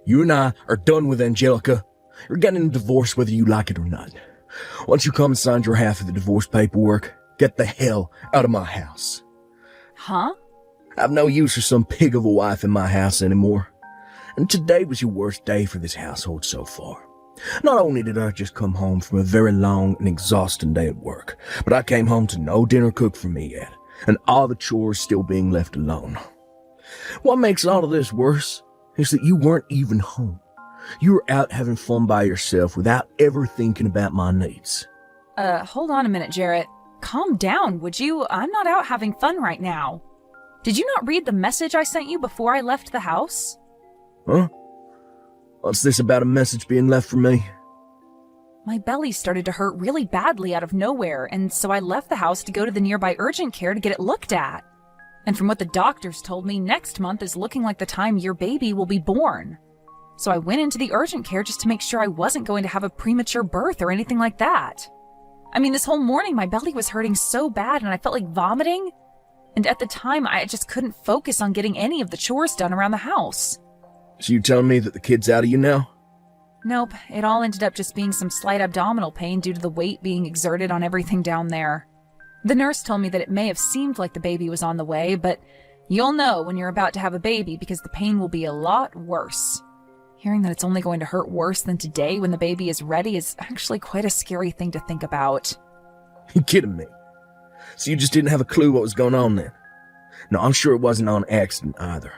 You and I are done with Angelica. You're getting a divorce whether you like it or not. Once you come and sign your half of the divorce paperwork, get the hell out of my house. Huh? I've no use for some pig of a wife in my house anymore. And today was your worst day for this household so far. Not only did I just come home from a very long and exhausting day at work, but I came home to no dinner cooked for me yet, and all the chores still being left alone. What makes all of this worse is that you weren't even home. You were out having fun by yourself without ever thinking about my needs. Hold on a minute, Jarrett. Calm down, would you? I'm not out having fun right now. Did you not read the message I sent you before I left the house? Huh? What's this about a message being left for me? My belly started to hurt really badly out of nowhere, and so I left the house to go to the nearby urgent care to get it looked at. And from what the doctors told me, next month is looking like the time your baby will be born. So I went into the urgent care just to make sure I wasn't going to have a premature birth or anything like that. I mean, this whole morning my belly was hurting so bad and I felt like vomiting. And at the time, I just couldn't focus on getting any of the chores done around the house. So you telling me that the kid's out of you now? Nope, it all ended up just being some slight abdominal pain due to the weight being exerted on everything down there. The nurse told me that it may have seemed like the baby was on the way, but you'll know when you're about to have a baby because the pain will be a lot worse. Hearing that it's only going to hurt worse than today when the baby is ready is actually quite a scary thing to think about. You kidding me? So you just didn't have a clue what was going on then? No, I'm sure it wasn't on accident either.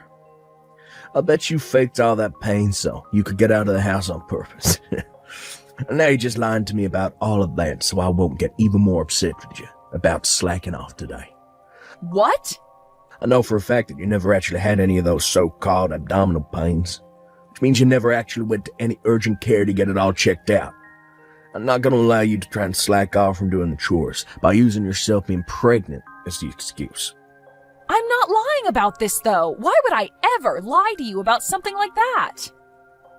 I bet you faked all that pain so you could get out of the house on purpose. And now you're just lying to me about all of that so I won't get even more upset with you about slacking off today. What? I know for a fact that you never actually had any of those so-called abdominal pains, which means you never actually went to any urgent care to get it all checked out. I'm not going to allow you to try and slack off from doing the chores by using yourself being pregnant as the excuse. I'm not lying about this, though. Why would I ever lie to you about something like that?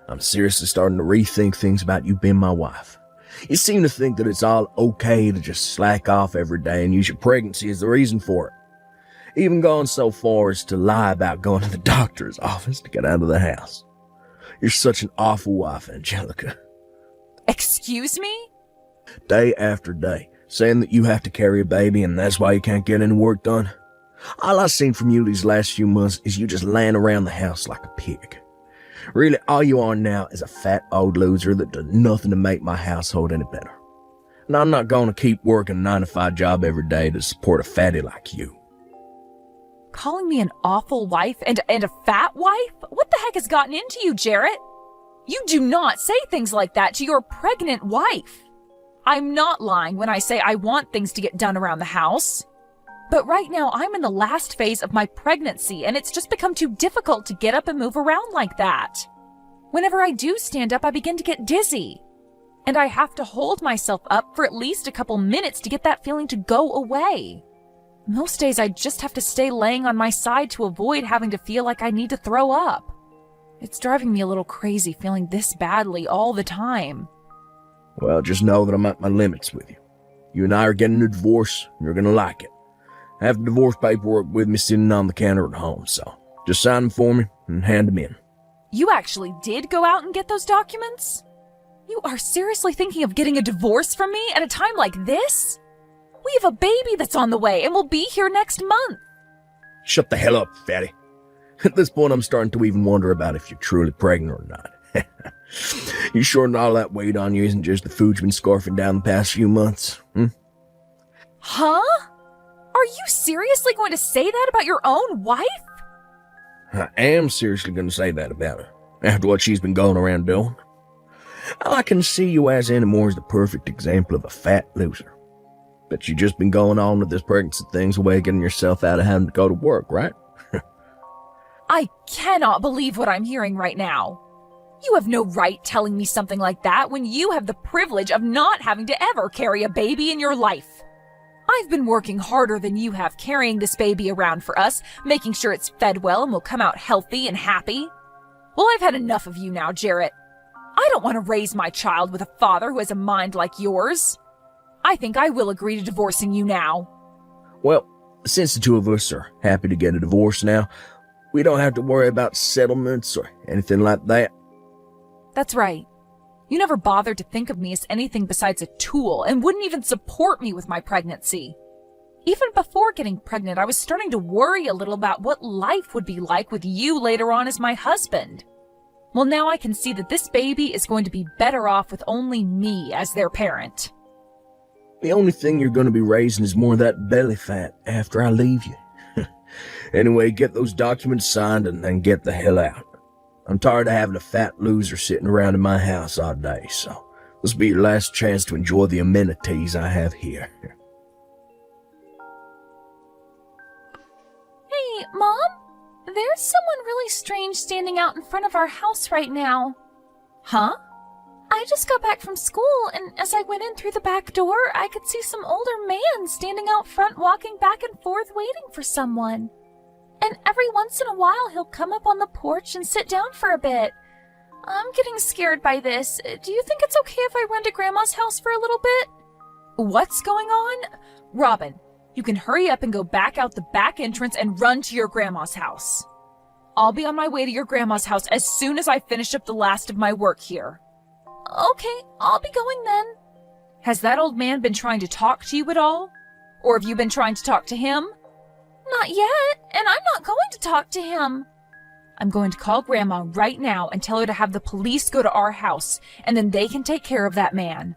I'm seriously starting to rethink things about you being my wife. You seem to think that it's all okay to just slack off every day and use your pregnancy as the reason for it. Even going so far as to lie about going to the doctor's office to get out of the house. You're such an awful wife, Angelica. Excuse me? Day after day, saying that you have to carry a baby and that's why you can't get any work done. All I've seen from you these last few months is you just laying around the house like a pig. Really, all you are now is a fat old loser that does nothing to make my household any better. And I'm not going to keep working a 9-to-5 job every day to support a fatty like you. Calling me an awful wife and a fat wife? What the heck has gotten into you, Jarrett? You do not say things like that to your pregnant wife. I'm not lying when I say I want things to get done around the house. But right now, I'm in the last phase of my pregnancy, and it's just become too difficult to get up and move around like that. Whenever I do stand up, I begin to get dizzy. And I have to hold myself up for at least a couple minutes to get that feeling to go away. Most days, I just have to stay laying on my side to avoid having to feel like I need to throw up. It's driving me a little crazy feeling this badly all the time. Well, just know that I'm at my limits with you. You and I are getting a divorce, and you're going to like it. I have the divorce paperwork with me sitting on the counter at home, so just sign them for me and hand them in. You actually did go out and get those documents? You are seriously thinking of getting a divorce from me at a time like this? We have a baby that's on the way and will be here next month. Shut the hell up, fatty. At this point, I'm starting to even wonder about if you're truly pregnant or not. You sure that all that weight on you isn't just the food you've been scarfing down the past few months? Huh? Are you seriously going to say that about your own wife? I am seriously going to say that about her, after what she's been going around doing. All I can see you as anymore is the perfect example of a fat loser. But you just been going on with this pregnancy thing's way of getting yourself out of having to go to work, right? I cannot believe what I'm hearing right now. You have no right telling me something like that when you have the privilege of not having to ever carry a baby in your life. I've been working harder than you have carrying this baby around for us, making sure it's fed well and will come out healthy and happy. Well, I've had enough of you now, Jarrett. I don't want to raise my child with a father who has a mind like yours. I think I will agree to divorcing you now. Well, since the two of us are happy to get a divorce now, we don't have to worry about settlements or anything like that. That's right. You never bothered to think of me as anything besides a tool and wouldn't even support me with my pregnancy. Even before getting pregnant, I was starting to worry a little about what life would be like with you later on as my husband. Well, now I can see that this baby is going to be better off with only me as their parent. The only thing you're going to be raising is more of that belly fat after I leave you. Anyway, get those documents signed and then get the hell out. I'm tired of having a fat loser sitting around in my house all day, so this will be your last chance to enjoy the amenities I have here. Hey, Mom? There's someone really strange standing out in front of our house right now. Huh? I just got back from school, and as I went in through the back door, I could see some older man standing out front walking back and forth waiting for someone. And every once in a while, he'll come up on the porch and sit down for a bit. I'm getting scared by this. Do you think it's okay if I run to Grandma's house for a little bit? What's going on? Robin, you can hurry up and go back out the back entrance and run to your Grandma's house. I'll be on my way to your Grandma's house as soon as I finish up the last of my work here. Okay, I'll be going then. Has that old man been trying to talk to you at all? Or have you been trying to talk to him? Not yet, and I'm not going to talk to him. I'm going to call Grandma right now and tell her to have the police go to our house, and then they can take care of that man.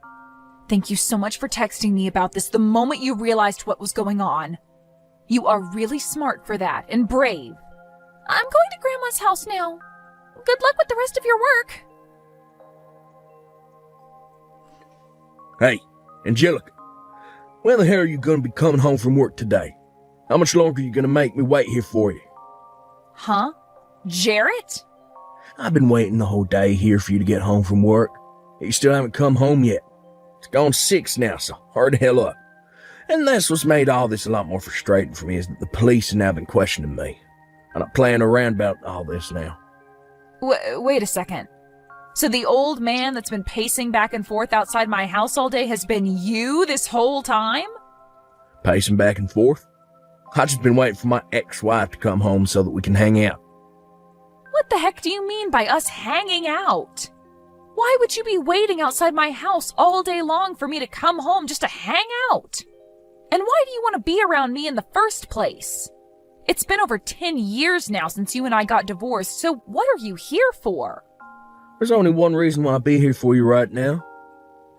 Thank you so much for texting me about this the moment you realized what was going on. You are really smart for that and brave. I'm going to Grandma's house now. Good luck with the rest of your work. Hey, Angelica, when the hell are you going to be coming home from work today? How much longer are you going to make me wait here for you? Huh? Jarrett? I've been waiting the whole day here for you to get home from work. You still haven't come home yet. It's gone 6 now, so hurry the hell up. And that's what's made all this a lot more frustrating for me, is that the police have now been questioning me. I'm not playing around about all this now. Wait a second. So the old man that's been pacing back and forth outside my house all day has been you this whole time? Pacing back and forth? I've just been waiting for my ex-wife to come home so that we can hang out. What the heck do you mean by us hanging out? Why would you be waiting outside my house all day long for me to come home just to hang out? And why do you want to be around me in the first place? It's been over 10 years now since you and I got divorced, so what are you here for? There's only one reason why I'll be here for you right now.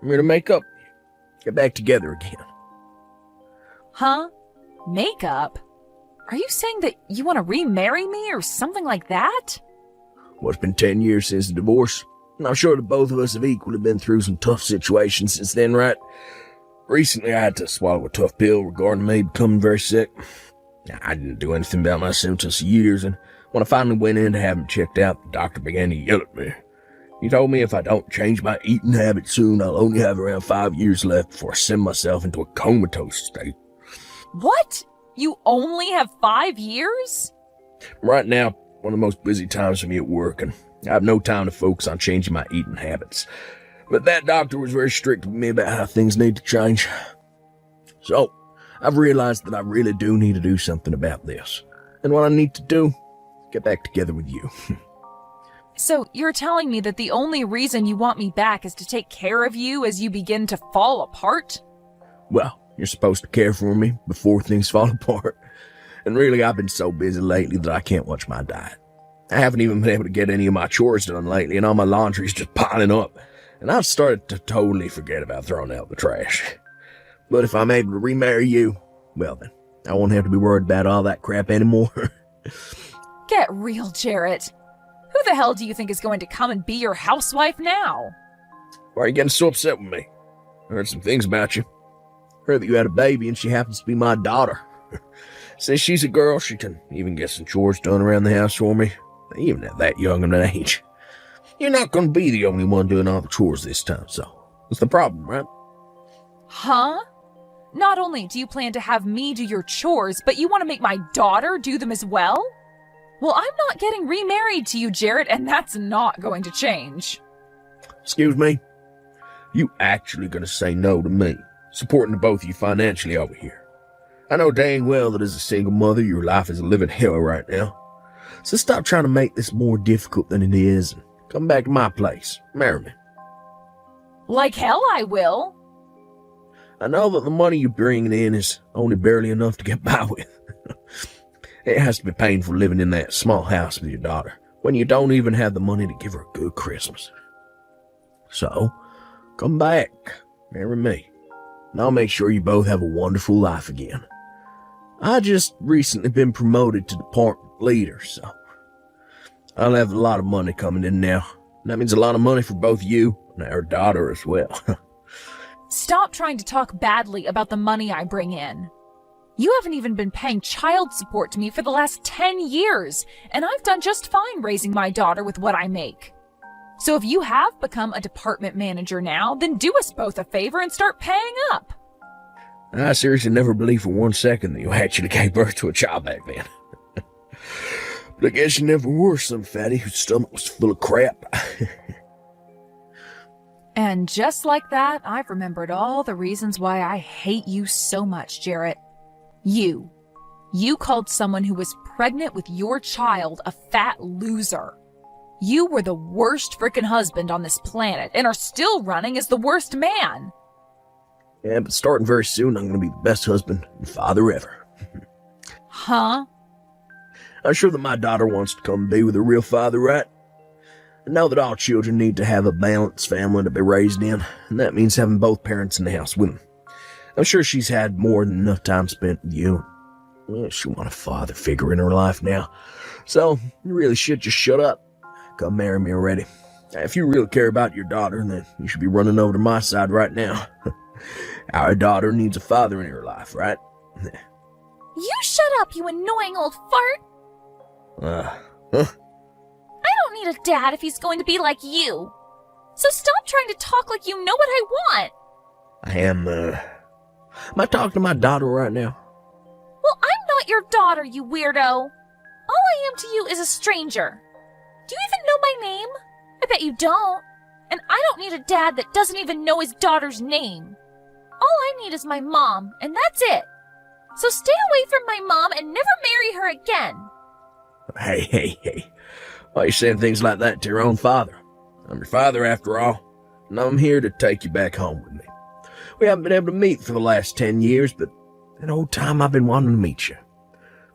I'm here to make up. Get back together again. Huh? Make up? Are you saying that you want to remarry me or something like that? Well, it's been 10 years since the divorce, and I'm sure that both of us have equally been through some tough situations since then, right? Recently, I had to swallow a tough pill regarding me becoming very sick. I didn't do anything about my symptoms for years, and when I finally went in to have them checked out, the doctor began to yell at me. He told me if I don't change my eating habits soon, I'll only have around 5 years left before I send myself into a comatose state. What? You only have 5 years? Right now, one of the most busy times for me at work, and I have no time to focus on changing my eating habits. But that doctor was very strict with me about how things need to change. So, I've realized that I really do need to do something about this. And what I need to do, get back together with you. So you're telling me that the only reason you want me back is to take care of you as you begin to fall apart? Well, you're supposed to care for me before things fall apart. And really, I've been so busy lately that I can't watch my diet. I haven't even been able to get any of my chores done lately, and all my laundry's just piling up. And I've started to totally forget about throwing out the trash. But if I'm able to remarry you, well then, I won't have to be worried about all that crap anymore. Get real, Jarrett. Who the hell do you think is going to come and be your housewife now? Why are you getting so upset with me? I heard some things about you. Heard that you had a baby and she happens to be my daughter. Since she's a girl, she can even get some chores done around the house for me, even at that young of an age. You're not going to be the only one doing all the chores this time, so what's the problem, right? Huh? Not only do you plan to have me do your chores, but you want to make my daughter do them as well? Well, I'm not getting remarried to you, Jarrett, and that's not going to change. Excuse me? You actually going to say no to me, supporting the both of you financially over here? I know dang well that as a single mother, your life is a living hell right now. So stop trying to make this more difficult than it is, and Come back to my place. Marry me. Like hell I will. I know that the money you're bringing in is only barely enough to get by with. It has to be painful living in that small house with your daughter when you don't even have the money to give her a good Christmas. So, come back, marry me, and I'll make sure you both have a wonderful life again. I just recently been promoted to department leader, so I'll have a lot of money coming in now. And that means a lot of money for both you and our daughter as well. Stop trying to talk badly about the money I bring in. You haven't even been paying child support to me for the last 10 years, and I've done just fine raising my daughter with what I make. So if you have become a department manager now, then do us both a favor and start paying up. I seriously never believed for 1 second that you actually gave birth to a child back then. But I guess you never were some fatty whose stomach was full of crap. And just like that, I've remembered all the reasons why I hate you so much, Jarrett. You called someone who was pregnant with your child a fat loser. You were the worst frickin' husband on this planet and are still running as the worst man. Yeah, but starting very soon, I'm going to be the best husband and father ever. Huh? I'm sure that my daughter wants to come be with her real father, right? I know that all children need to have a balanced family to be raised in, and that means having both parents in the house with them. I'm sure she's had more than enough time spent with you. Well, she wants a father figure in her life now. So, you really should just shut up. Come marry me already. If you really care about your daughter, then you should be running over to my side right now. Our daughter needs a father in her life, right? You shut up, you annoying old fart. I don't need a dad if he's going to be like you. So stop trying to talk like you know what I want. Am I talking to my daughter right now? Well, I'm not your daughter, you weirdo. All I am to you is a stranger. Do you even know my name? I bet you don't. And I don't need a dad that doesn't even know his daughter's name. All I need is my mom, and that's it. So stay away from my mom and never marry her again. Hey. Why are you saying things like that to your own father? I'm your father after all, and I'm here to take you back home with me. We haven't been able to meet for the last 10 years, but that whole time I've been wanting to meet you.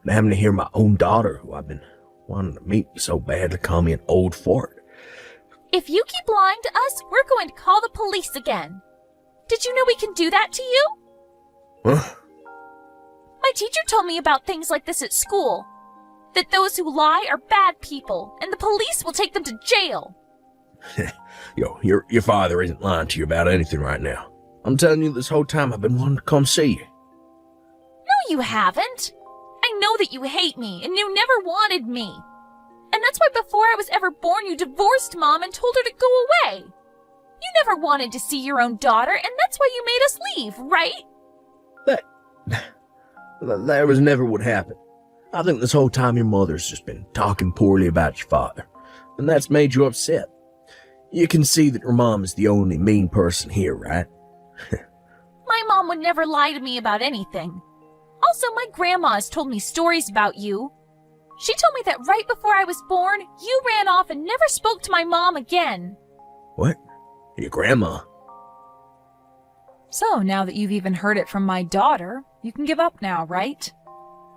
But having to hear my own daughter, who I've been wanting to meet so badly, call me an old fart. If you keep lying to us, we're going to call the police again. Did you know we can do that to you? Huh? My teacher told me about things like this at school. That those who lie are bad people, and the police will take them to jail. Your father isn't lying to you about anything right now. I'm telling you, this whole time I've been wanting to come see you. No, you haven't. I know that you hate me, and you never wanted me. And that's why before I was ever born, you divorced Mom and told her to go away. You never wanted to see your own daughter, and that's why you made us leave, right? That was never what happened. I think this whole time your mother's just been talking poorly about your father, and that's made you upset. You can see that your mom is the only mean person here, right? My mom would never lie to me about anything. Also, my grandma has told me stories about you. She told me that right before I was born, you ran off and never spoke to my mom again. What? Your grandma? So, now that you've even heard it from my daughter, you can give up now, right?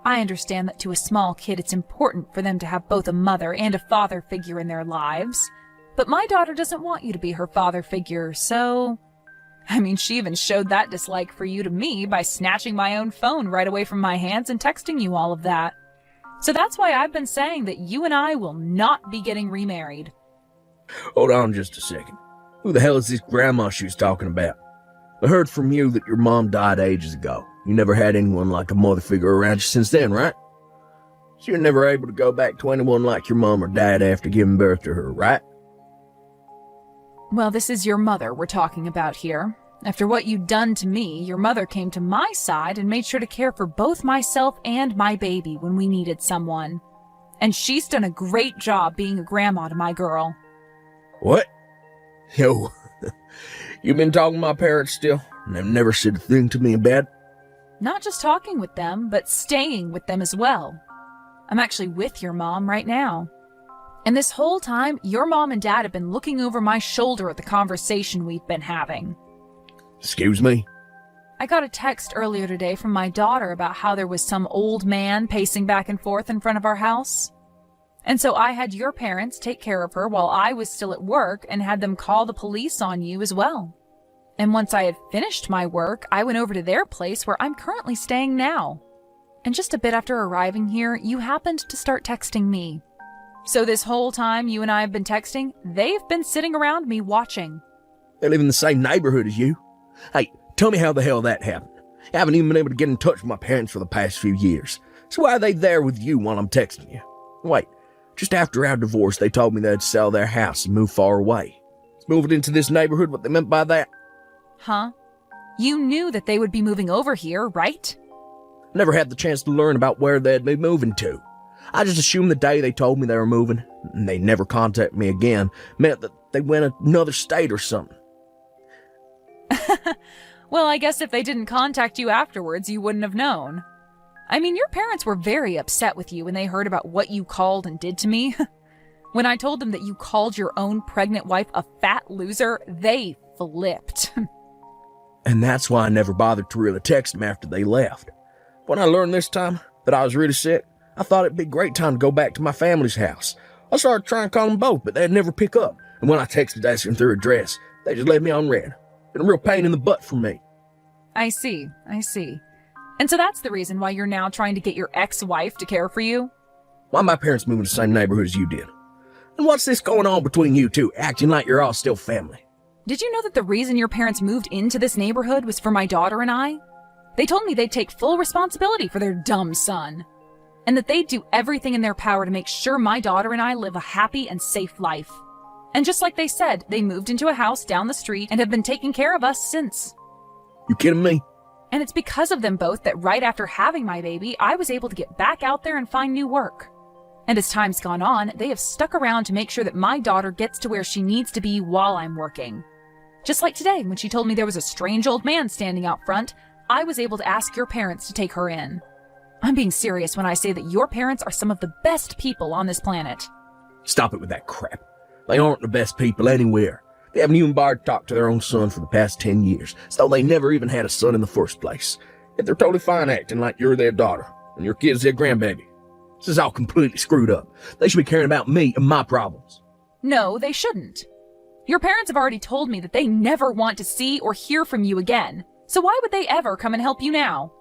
I understand that to a small kid it's important for them to have both a mother and a father figure in their lives. But my daughter doesn't want you to be her father figure, so... I mean, she even showed that dislike for you to me by snatching my own phone right away from my hands and texting you all of that. So that's why I've been saying that you and I will not be getting remarried. Hold on just a second. Who the hell is this grandma she was talking about? I heard from you that your mom died ages ago. You never had anyone like a mother figure around you since then, right? So you're never able to go back to anyone like your mom or dad after giving birth to her, right? Well, this is your mother we're talking about here. After what you'd done to me, your mother came to my side and made sure to care for both myself and my baby when we needed someone. And she's done a great job being a grandma to my girl. What? Yo, you been talking to my parents still? And they've never said a thing to me about it? Not just talking with them, but staying with them as well. I'm actually with your mom right now. And this whole time, your mom and dad have been looking over my shoulder at the conversation we've been having. Excuse me? I got a text earlier today from my daughter about how there was some old man pacing back and forth in front of our house. And so I had your parents take care of her while I was still at work and had them call the police on you as well. And once I had finished my work, I went over to their place where I'm currently staying now. And just a bit after arriving here, you happened to start texting me. So this whole time you and I have been texting, they've been sitting around me watching. They live in the same neighborhood as you. Hey, tell me how the hell that happened. I haven't even been able to get in touch with my parents for the past few years. So why are they there with you while I'm texting you? Wait, just after our divorce, they told me they'd sell their house and move far away. Is moving into this neighborhood what they meant by that? Huh? You knew that they would be moving over here, right? Never had the chance to learn about where they'd be moving to. I just assumed the day they told me they were moving, and they never contacted me again, meant that they went another state or something. Well, I guess if they didn't contact you afterwards, you wouldn't have known. I mean, your parents were very upset with you when they heard about what you called and did to me. When I told them that you called your own pregnant wife a fat loser, they flipped. And that's why I never bothered to really text them after they left. When I learned this time that I was really sick, I thought it'd be a great time to go back to my family's house. I started trying to call them both, but they'd never pick up. And when I texted asking their address, they just left me on red. Been a real pain in the butt for me. I see. And so that's the reason why you're now trying to get your ex-wife to care for you? Why my parents moved in the same neighborhood as you did? And what's this going on between you two, acting like you're all still family? Did you know that the reason your parents moved into this neighborhood was for my daughter and I? They told me they'd take full responsibility for their dumb son, and that they'd do everything in their power to make sure my daughter and I live a happy and safe life. And just like they said, they moved into a house down the street and have been taking care of us since. You kidding me? And it's because of them both that right after having my baby, I was able to get back out there and find new work. And as time's gone on, they have stuck around to make sure that my daughter gets to where she needs to be while I'm working. Just like today, when she told me there was a strange old man standing out front, I was able to ask your parents to take her in. I'm being serious when I say that your parents are some of the best people on this planet. Stop it with that crap. They aren't the best people anywhere. They haven't even bothered to talk to their own son for the past 10 years, so they never even had a son in the first place. Yet they're totally fine acting like you're their daughter, and your kid's their grandbaby. This is all completely screwed up. They should be caring about me and my problems. No, they shouldn't. Your parents have already told me that they never want to see or hear from you again, so why would they ever come and help you now?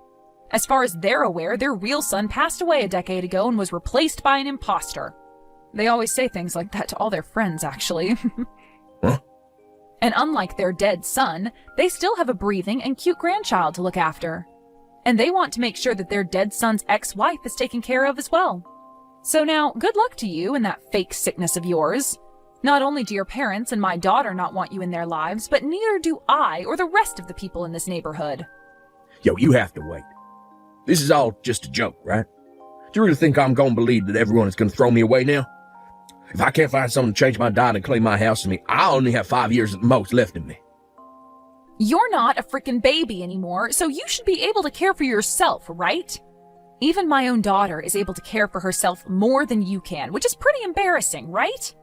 As far as they're aware, their real son passed away a decade ago and was replaced by an imposter. They always say things like that to all their friends, actually. Huh? And unlike their dead son, they still have a breathing and cute grandchild to look after. And they want to make sure that their dead son's ex-wife is taken care of as well. So now, good luck to you and that fake sickness of yours. Not only do your parents and my daughter not want you in their lives, but neither do I or the rest of the people in this neighborhood. Yo, you have to wait. This is all just a joke, right? Do you really think I'm gonna believe that everyone is gonna throw me away now? If I can't find someone to change my diet and clean my house to me, I only have 5 years at the most left in me. You're not a freaking baby anymore, so you should be able to care for yourself, right? Even my own daughter is able to care for herself more than you can, which is pretty embarrassing, right?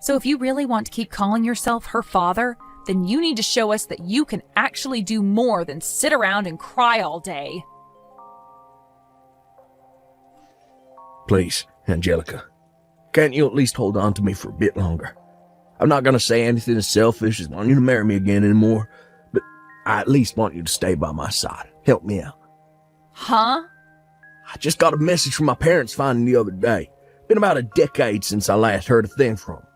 So if you really want to keep calling yourself her father, then you need to show us that you can actually do more than sit around and cry all day. Please, Angelica, can't you at least hold on to me for a bit longer? I'm not gonna say anything as selfish as wanting you to marry me again anymore, but I at least want you to stay by my side. Help me out. Huh? I just got a message from my parents finding the other day. Been about a decade since I last heard a thing from them.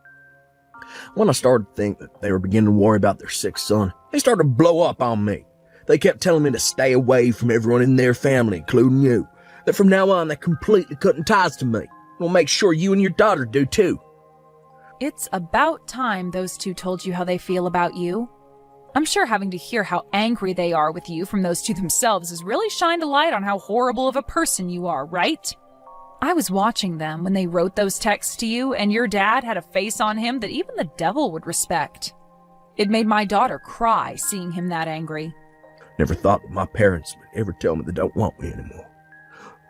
When I started to think that they were beginning to worry about their sick son, they started to blow up on me. They kept telling me to stay away from everyone in their family, including you. That from now on, they're completely cutting ties to me. We'll make sure you and your daughter do too. It's about time those two told you how they feel about you. I'm sure having to hear how angry they are with you from those two themselves has really shined a light on how horrible of a person you are, right? I was watching them when they wrote those texts to you, and your dad had a face on him that even the devil would respect. It made my daughter cry seeing him that angry. Never thought that my parents would ever tell me they don't want me anymore.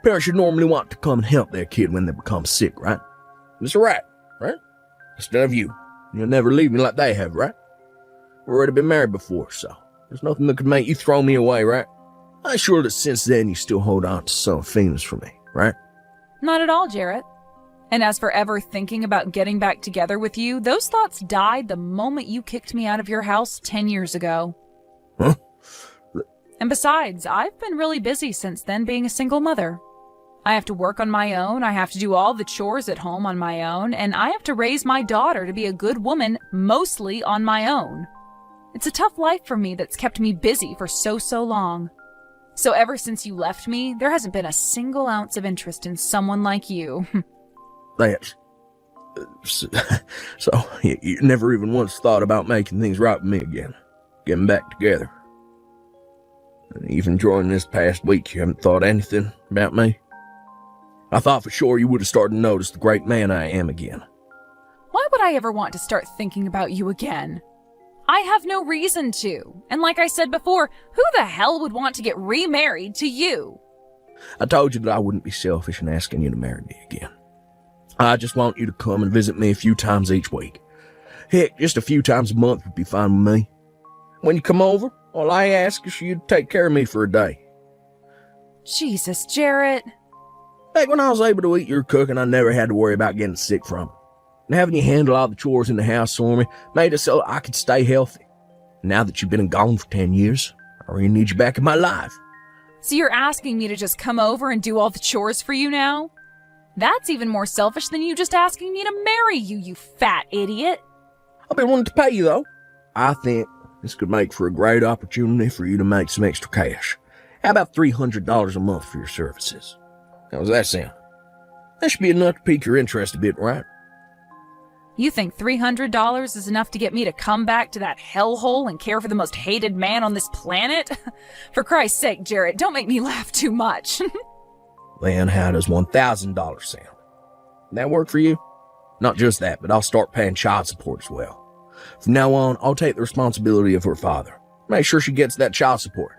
Parents should normally want to come and help their kid when they become sick, right? It's right. right? Instead of you. You'll never leave me like they have, right? We've already been married before, so there's nothing that could make you throw me away, right? I'm sure that since then you still hold on to some feelings for me, right? Not at all, Jarrett. And as for ever thinking about getting back together with you, those thoughts died the moment you kicked me out of your house 10 years ago. Huh? And besides, I've been really busy since then being a single mother. I have to work on my own, I have to do all the chores at home on my own, and I have to raise my daughter to be a good woman mostly on my own. It's a tough life for me that's kept me busy for so long. So ever since you left me, there hasn't been a single ounce of interest in someone like you. That's... So, you never even once thought about making things right with me again. Getting back together. And even during this past week, you haven't thought anything about me? I thought for sure you would have started to notice the great man I am again. Why would I ever want to start thinking about you again? I have no reason to. And like I said before, who the hell would want to get remarried to you? I told you that I wouldn't be selfish in asking you to marry me again. I just want you to come and visit me a few times each week. Heck, just a few times a month would be fine with me. When you come over, all I ask is for you to take care of me for a day. Jesus, Jarrett. Back when I was able to eat your cooking, I never had to worry about getting sick from it. And having you handle all the chores in the house for me made it so I could stay healthy. Now that you've been gone for 10 years, I really need you back in my life. So you're asking me to just come over and do all the chores for you now? That's even more selfish than you just asking me to marry you, you fat idiot. I've been wanting to pay you, though. I think this could make for a great opportunity for you to make some extra cash. How about $300 a month for your services? How does that sound? That should be enough to pique your interest a bit, right? You think $300 is enough to get me to come back to that hellhole and care for the most hated man on this planet? For Christ's sake, Jarrett, don't make me laugh too much. Then how does $1,000 sound? That work for you? Not just that, but I'll start paying child support as well. From now on, I'll take the responsibility of her father. Make sure she gets that child support.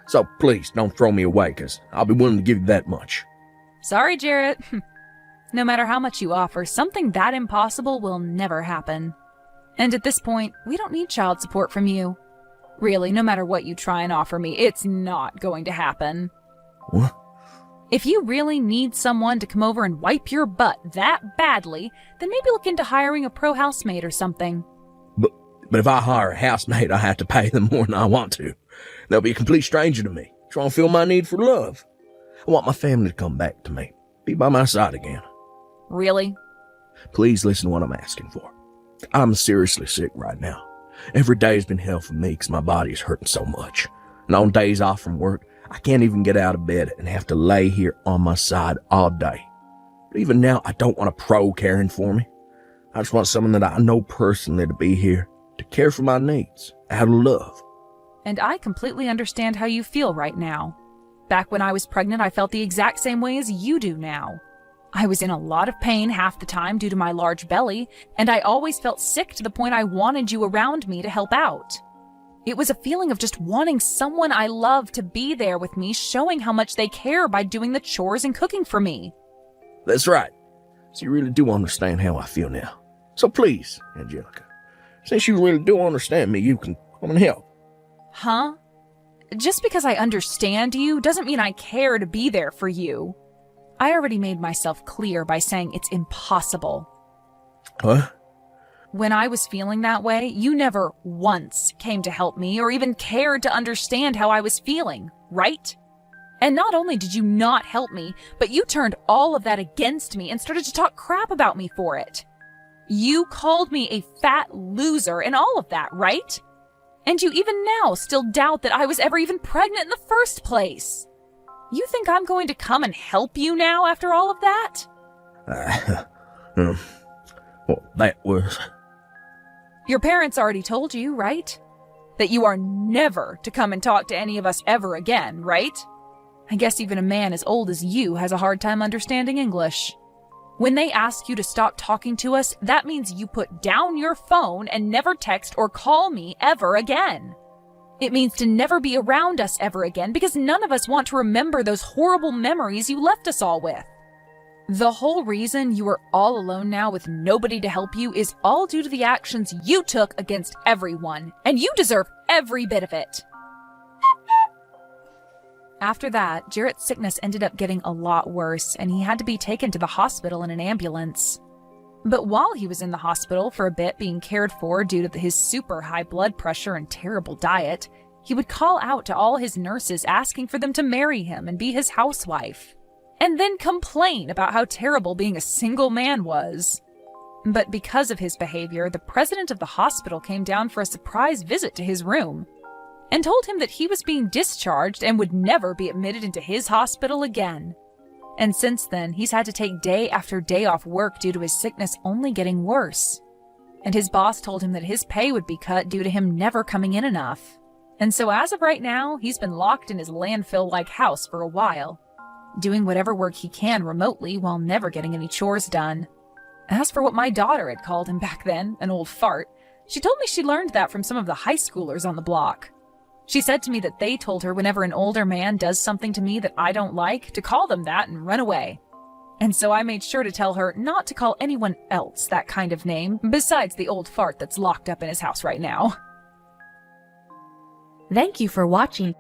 So please, don't throw me away, because I'll be willing to give you that much. Sorry, Jarrett. No matter how much you offer, something that impossible will never happen. And at this point, we don't need child support from you. Really, no matter what you try and offer me, it's not going to happen. What? If you really need someone to come over and wipe your butt that badly, then maybe look into hiring a pro housemaid or something. But if I hire a housemaid, I have to pay them more than I want to. They'll be a complete stranger to me, trying to feel my need for love. I want my family to come back to me, be by my side again. Really? Please listen to what I'm asking for. I'm seriously sick right now. Every day has been hell for me because my body is hurting so much. And on days off from work, I can't even get out of bed and have to lay here on my side all day. But even now, I don't want a pro caring for me. I just want someone that I know personally to be here to care for my needs out of love. And I completely understand how you feel right now. Back when I was pregnant, I felt the exact same way as you do now. I was in a lot of pain half the time due to my large belly, and I always felt sick to the point I wanted you around me to help out. It was a feeling of just wanting someone I love to be there with me, showing how much they care by doing the chores and cooking for me. That's right. So you really do understand how I feel now. So please, Angelica, since you really do understand me, you can come and help. Huh? Just because I understand you doesn't mean I care to be there for you. I already made myself clear by saying it's impossible. What? When I was feeling that way, you never once came to help me or even cared to understand how I was feeling, right? And not only did you not help me, but you turned all of that against me and started to talk crap about me for it. You called me a fat loser and all of that, right? And you even now still doubt that I was ever even pregnant in the first place. You think I'm going to come and help you now after all of that? Well, that was... Your parents already told you, right? That you are never to come and talk to any of us ever again, right? I guess even a man as old as you has a hard time understanding English. When they ask you to stop talking to us, that means you put down your phone and never text or call me ever again. It means to never be around us ever again because none of us want to remember those horrible memories you left us all with. The whole reason you are all alone now with nobody to help you is all due to the actions you took against everyone, and you deserve every bit of it. After that, Jarrett's sickness ended up getting a lot worse, and he had to be taken to the hospital in an ambulance. But while he was in the hospital for a bit being cared for due to his super high blood pressure and terrible diet, he would call out to all his nurses asking for them to marry him and be his housewife, and then complain about how terrible being a single man was. But because of his behavior, the president of the hospital came down for a surprise visit to his room and told him that he was being discharged and would never be admitted into his hospital again. And since then, he's had to take day after day off work due to his sickness only getting worse. And his boss told him that his pay would be cut due to him never coming in enough. And so as of right now, he's been locked in his landfill-like house for a while, doing whatever work he can remotely while never getting any chores done. As for what my daughter had called him back then, an old fart, she told me she learned that from some of the high schoolers on the block. She said to me that they told her whenever an older man does something to me that I don't like, to call them that and run away. And so I made sure to tell her not to call anyone else that kind of name, besides the old fart that's locked up in his house right now. Thank you for watching.